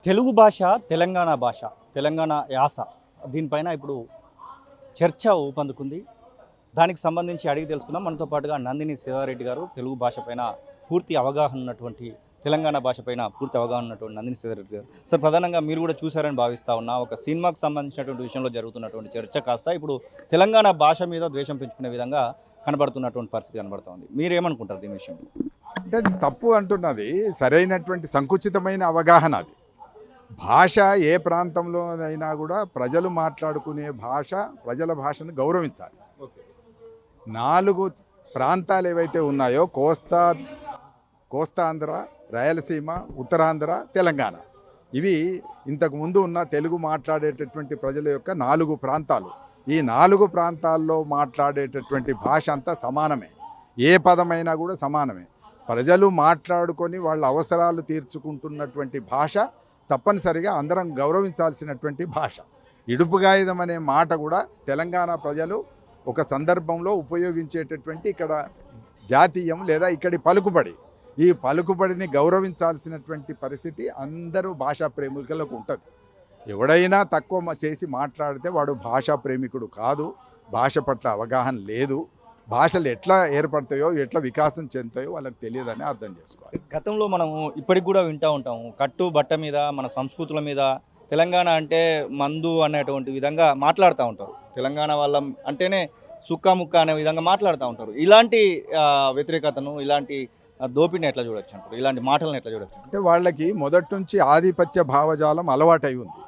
తెలుగు భాష, తెలంగాణ భాష, తెలంగాణ యాస దీనిపైన ఇప్పుడు చర్చ ఊపందుకుంది. దానికి సంబంధించి అడిగి తెలుసుకుందాం. మనతో పాటుగా నందిని సీతారెడ్డి గారు తెలుగు భాష పైన పూర్తి అవగాహన ఉన్నటువంటి, తెలంగాణ భాష పైన పూర్తి అవగాహన ఉన్నటువంటి నందిని సీతారెడ్డి గారు. సార్, ప్రధానంగా మీరు కూడా చూశారని భావిస్తా ఉన్నా. ఒక సినిమాకు సంబంధించినటువంటి విషయంలో జరుగుతున్నటువంటి చర్చ కాస్త ఇప్పుడు తెలంగాణ భాష మీద ద్వేషం పెంచుకునే విధంగా కనబడుతున్నటువంటి పరిస్థితి కనబడుతూ ఉంది. మీరేమనుకుంటారు దీని విషయంలో? అంటే అది తప్పు అంటున్నది సరైనటువంటి సంకుచితమైన అవగాహన. అది భాష ఏ ప్రాంతంలోనైనా కూడా ప్రజలు మాట్లాడుకునే భాష, ప్రజల భాషను గౌరవించాలి. 4 ప్రాంతాలు ఏవైతే ఉన్నాయో కోస్తాంధ్ర, రాయలసీమ, ఉత్తరాంధ్ర, తెలంగాణ, ఇవి ఇంతకుముందు ఉన్న తెలుగు మాట్లాడేటటువంటి ప్రజల యొక్క 4 ప్రాంతాలు. ఈ 4 ప్రాంతాల్లో మాట్లాడేటటువంటి భాష అంతా సమానమే. ఏ పదమైనా కూడా సమానమే. ప్రజలు మాట్లాడుకొని వాళ్ళ అవసరాలు తీర్చుకుంటున్నటువంటి భాష తప్పనిసరిగా అందరం గౌరవించాల్సినటువంటి భాష. ఇడుపుగాయిదం అనే మాట కూడా తెలంగాణ ప్రజలు ఒక సందర్భంలో ఉపయోగించేటటువంటి ఇక్కడ జాతీయం లేదా ఇక్కడి పలుకుబడి. ఈ పలుకుబడిని గౌరవించాల్సినటువంటి పరిస్థితి అందరూ భాషా ప్రేమికులకు ఉంటుంది. ఎవడైనా తక్కువ చేసి మాట్లాడితే వాడు భాషా ప్రేమికుడు కాదు. భాష పట్ల అవగాహన లేదు. భాషలు ఎట్లా ఏర్పడతాయో, ఎట్లా వికాసం చెందుతాయో వాళ్ళకి తెలియదని అర్థం చేసుకోవాలి. గతంలో మనము ఇప్పటికి కూడా వింటూ ఉంటాము, కట్టు బట్ట మీద, మన సంస్కృతుల మీద తెలంగాణ అంటే మందు అనేటువంటి విధంగా మాట్లాడుతూ ఉంటారు. తెలంగాణ వాళ్ళ అంటేనే సుక్క ముక్క అనే విధంగా మాట్లాడుతూ ఉంటారు. ఇలాంటి వ్యతిరేకతను, ఇలాంటి దోపిడిని ఎట్లా చూడొచ్చు అంటారు? ఇలాంటి మాటలను ఎట్లా చూడొచ్చు? అంటే వాళ్ళకి మొదటి నుంచి ఆధిపత్య భావజాలం అలవాటై ఉంది.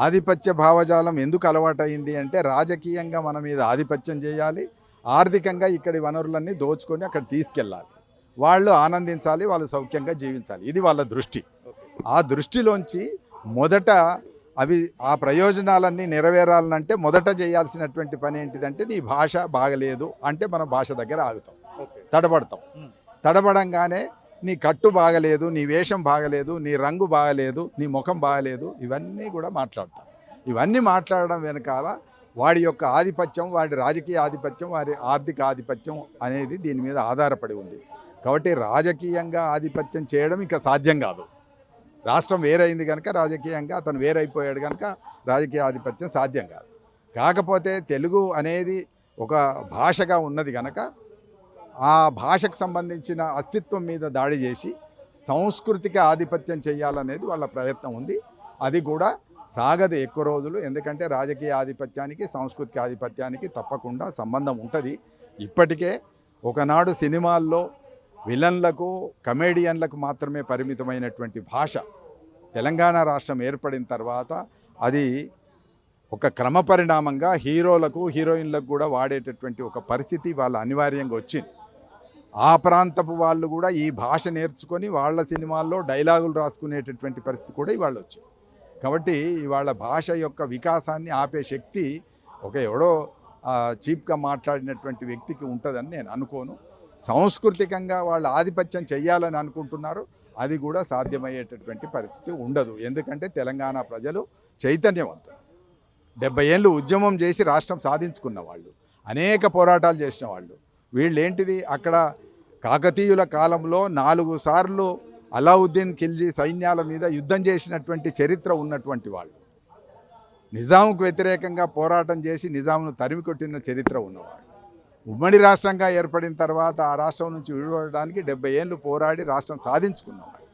ఆధిపత్య భావజాలం ఎందుకు అలవాటైంది అంటే రాజకీయంగా మన మీద ఆధిపత్యం చేయాలి, ఆర్థికంగా ఇక్కడి వనరులన్నీ దోచుకొని అక్కడ తీసుకెళ్ళాలి, వాళ్ళు ఆనందించాలి, వాళ్ళు సౌఖ్యంగా జీవించాలి. ఇది వాళ్ళ దృష్టి. ఆ దృష్టిలోంచి మొదట ఆ ప్రయోజనాలన్నీ నెరవేరాలంటే మొదట చేయాల్సినటువంటి పని ఏంటిదంటే, నీ భాష బాగలేదు అంటే మనం భాష దగ్గర ఆగుతాం, తడబడతాం. తడబడంగానే నీ కట్టు బాగలేదు, నీ వేషం బాగలేదు, నీ రంగు బాగలేదు, నీ ముఖం బాగలేదు, ఇవన్నీ కూడా మాట్లాడతాం. ఇవన్నీ మాట్లాడడం వెనకాల వాడి యొక్క ఆధిపత్యం, వాడి రాజకీయ ఆధిపత్యం, వారి ఆర్థిక ఆధిపత్యం అనేది దీని మీద ఆధారపడి ఉంది. కాబట్టి రాజకీయంగా ఆధిపత్యం చేయడం ఇంకా సాధ్యం కాదు. రాష్ట్రం వేరైంది కనుక రాజకీయంగా అతను వేరైపోయాడు కనుక రాజకీయ ఆధిపత్యం సాధ్యం కాదు. కాకపోతే తెలుగు అనేది ఒక భాషగా ఉన్నది కనుక ఆ భాషకు సంబంధించిన అస్తిత్వం మీద దాడి చేసి సాంస్కృతిక ఆధిపత్యం చేయాలనేది వాళ్ళ ప్రయత్నం ఉంది. అది కూడా సాగదు ఎక్కువ రోజులు. ఎందుకంటే రాజకీయ ఆధిపత్యానికి, సాంస్కృతిక ఆధిపత్యానికి తప్పకుండా సంబంధం ఉంటుంది. ఇప్పటికే ఒకనాడు సినిమాల్లో విలన్లకు, కమేడియన్లకు మాత్రమే పరిమితమైనటువంటి భాష తెలంగాణ రాష్ట్రం ఏర్పడిన తర్వాత అది ఒక క్రమపరిణామంగా హీరోలకు, హీరోయిన్లకు కూడా వాడేటటువంటి ఒక పరిస్థితి వాళ్ళ అనివార్యంగా వచ్చింది. ఆ ప్రాంతపు వాళ్ళు కూడా ఈ భాష నేర్చుకొని వాళ్ళ సినిమాల్లో డైలాగులు రాసుకునేటటువంటి పరిస్థితి కూడా ఇవాళ వచ్చింది. కాబట్టి ఇవాళ భాష యొక్క వికాసాన్ని ఆపే శక్తి ఎవడో చీప్గా మాట్లాడినటువంటి వ్యక్తికి ఉంటుందని నేను అనుకోను. సాంస్కృతికంగా వాళ్ళు ఆధిపత్యం చెయ్యాలని అనుకుంటున్నారు, అది కూడా సాధ్యమయ్యేటటువంటి పరిస్థితి ఉండదు. ఎందుకంటే తెలంగాణ ప్రజలు చైతన్యవంతులు. 70 ఏళ్ళు ఉద్యమం చేసి రాష్ట్రం సాధించుకున్న వాళ్ళు, అనేక పోరాటాలు చేసిన వాళ్ళు. వీళ్ళేంటిది, అక్కడ కాకతీయుల కాలంలో 4 సార్లు అలావుద్దీన్ ఖిల్జీ సైన్యాల మీద యుద్ధం చేసినటువంటి చరిత్ర ఉన్నటువంటి వాళ్ళు. నిజాంకు వ్యతిరేకంగా పోరాటం చేసి నిజాంను తరిమి కొట్టిన చరిత్ర ఉన్నవాళ్ళు. ఉమ్మడి రాష్ట్రంగా ఏర్పడిన తర్వాత ఆ రాష్ట్రం నుంచి విడిపడడానికి 70 ఏళ్ళు పోరాడి రాష్ట్రం సాధించుకున్నవాళ్ళు.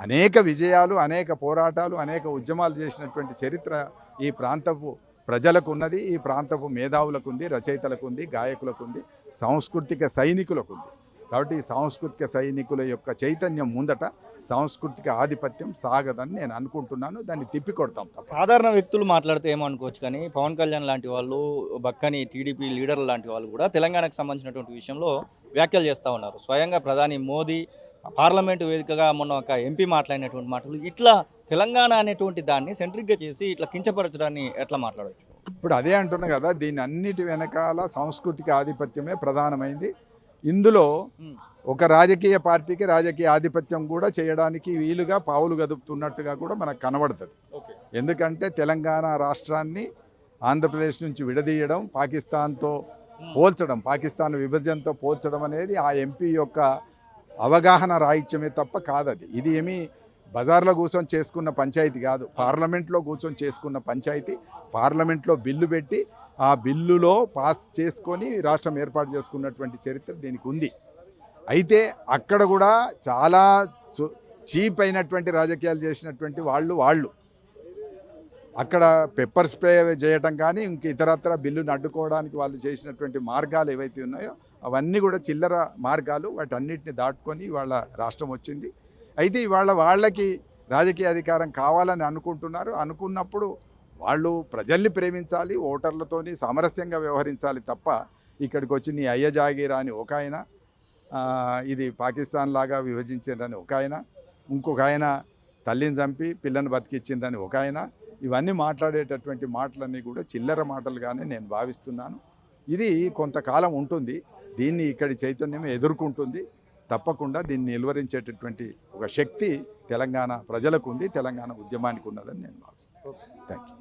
అనేక విజయాలు, అనేక పోరాటాలు, అనేక ఉద్యమాలు చేసినటువంటి చరిత్ర ఈ ప్రాంతపు ప్రజలకు ఉన్నది. ఈ ప్రాంతపు మేధావులకు ఉంది, రచయితలకు ఉంది, గాయకులకు ఉంది, సాంస్కృతిక సైనికులకు ఉంది. కాబట్టి ఈ సాంస్కృతిక సైనికుల యొక్క చైతన్యం ముందట సాంస్కృతిక ఆధిపత్యం సాగదని నేను అనుకుంటున్నాను. దాన్ని తిప్పికొడతాం. సాధారణ వ్యక్తులు మాట్లాడితే ఏమనుకోవచ్చు, కానీ పవన్ కళ్యాణ్ లాంటి వాళ్ళు, బక్కని టీడీపీ లీడర్లు లాంటి వాళ్ళు కూడా తెలంగాణకు సంబంధించినటువంటి విషయంలో వ్యాఖ్యలు చేస్తూ ఉన్నారు. స్వయంగా ప్రధాని మోదీ పార్లమెంటు వేదికగా మొన్న ఒక ఎంపీ మాట్లాడినటువంటి మాటలు, ఇట్లా తెలంగాణ అనేటువంటి దాన్ని సెంట్రిక్గా చేసి ఇట్లా కించపరచడాన్ని ఎట్లా మాట్లాడవచ్చు? ఇప్పుడు అదే అంటున్నా కదా, దీని అన్నిటి వెనకాల సాంస్కృతిక ఆధిపత్యమే ప్రధానమైంది. ఇందులో ఒక రాజకీయ పార్టీకి రాజకీయ ఆధిపత్యం కూడా చేయడానికి వీలుగా పావులు గదుపుతున్నట్టుగా కూడా మనకు కనబడుతుంది. ఎందుకంటే తెలంగాణ రాష్ట్రాన్ని ఆంధ్రప్రదేశ్ నుంచి విడదీయడం, పాకిస్తాన్తో పోల్చడం, పాకిస్తాన్ విభజనతో పోల్చడం అనేది ఆ ఎంపీ యొక్క అవగాహన రాహిత్యమే తప్ప కాదది. ఇది ఏమీ బజార్లో కూర్చొని చేసుకున్న పంచాయతీ కాదు, పార్లమెంట్లో కూర్చొని చేసుకున్న పంచాయతీ. పార్లమెంట్లో బిల్లు పెట్టి ఆ బిల్లులో పాస్ చేసుకొని రాష్ట్రం ఏర్పాటు చేసుకున్నటువంటి చరిత్ర దీనికి ఉంది. అయితే అక్కడ కూడా చాలా చీప్ అయినటువంటి రాజకీయాలు చేసినటువంటి వాళ్ళు అక్కడ పెప్పర్ స్ప్రే చేయటం కానీ ఇంక ఇతరత్ర బిల్లును అడ్డుకోవడానికి వాళ్ళు చేసినటువంటి మార్గాలు ఏవైతే ఉన్నాయో అవన్నీ కూడా చిల్లర మార్గాలు. వాటన్నిటిని దాటుకొని వాళ్ళ రాష్ట్రం వచ్చింది. అయితే ఇవాళ వాళ్ళకి రాజకీయ అధికారం కావాలని అనుకుంటున్నారు. అనుకున్నప్పుడు వాళ్ళు ప్రజల్ని ప్రేమించాలి, ఓటర్లతోని సామరస్యంగా వ్యవహరించాలి తప్ప ఇక్కడికి వచ్చి నీ అయ్య జాగీరా అని ఒక ఆయన, ఇది పాకిస్తాన్ లాగా విభజించిందని ఒక ఆయన, ఇంకొక ఆయన తల్లిని చంపి పిల్లని బతికిచ్చిందని ఒక ఆయన, ఇవన్నీ మాట్లాడేటటువంటి మాటలన్నీ కూడా చిల్లర మాటలుగానే నేను భావిస్తున్నాను. ఇది కొంతకాలం ఉంటుంది. దీన్ని ఇక్కడి చైతన్యం ఎదుర్కొంటుంది. తప్పకుండా దీన్ని నిలువరించేటటువంటి ఒక శక్తి తెలంగాణ ప్రజలకు ఉంది, తెలంగాణ ఉద్యమానికి ఉన్నదని నేను భావిస్తున్నాను. Thank you.